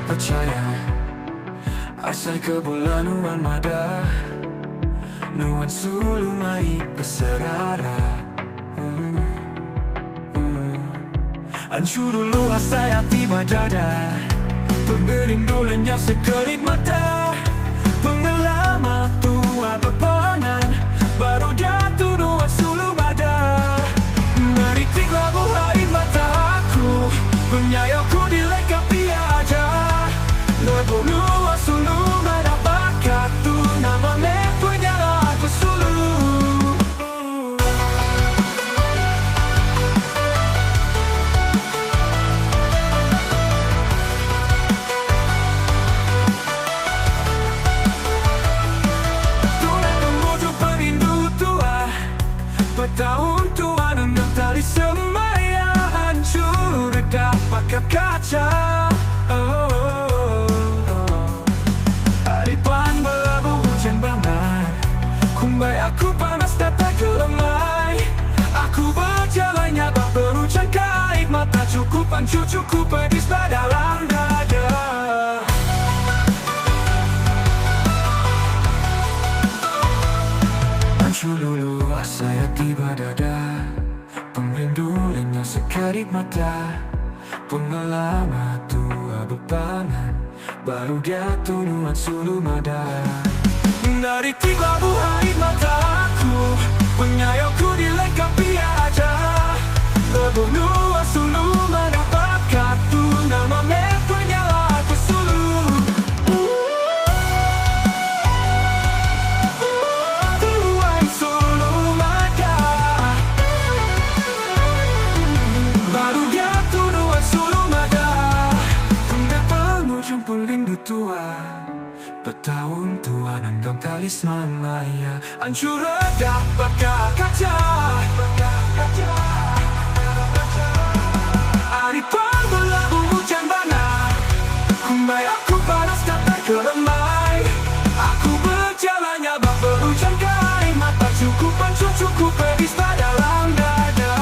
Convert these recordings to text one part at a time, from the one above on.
percaya asal ke bulan nuan mada nuan sulu mai berserara. Hancur dulu asa hati dada, pembering lenyap sekelip mata. Pengalaman tua berpanan, baru jatuh nuan sulu mada. Meritik labu air mata aku, penyayauku dilengkapi aja. Lebu nuan sulu mada bakat tu, nama punya aku sulu. Tahun tua dengan tali semaya hancur dapat kaca. Haripan berlabuh hujan banget, kumbai aku panas datang ke lemai. Aku berjalannya bak berhujan kait mata, cukup hancur cukup pedis dalam dada. Hancur dulu saya tiba dada, perindu lenyap sekelip mata. Pengalaman tua berpangan, baru dia tunuan sulu mada. Dari tiga buah air mataku, penyayauku dilengkapi aja. Lebu nuan sulu mada bakat tu, nama punya aku sulu. Rindu tua, bertahun tua nanggang talisman maya. Hancur redak bakal kaca. Haripan berlabuh hujan banyak, kumbai aku panas datang ke lemai. Aku berjalannya bak berhujan kait mata, cukup hancur cukup pedis dalam dada.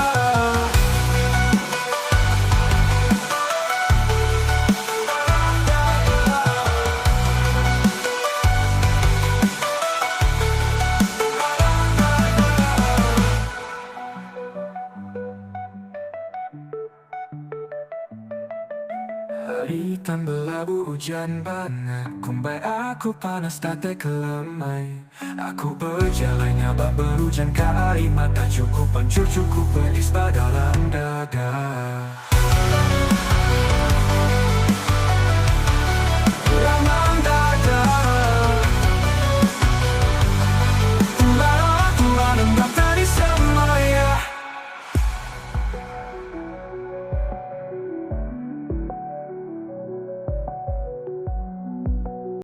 Haritan berlabuh hujan banget, kumbai aku panas datang ke lemai. Aku berjalannya bak berhujan kait mata, cukup hancur cukup pedis dalam dada.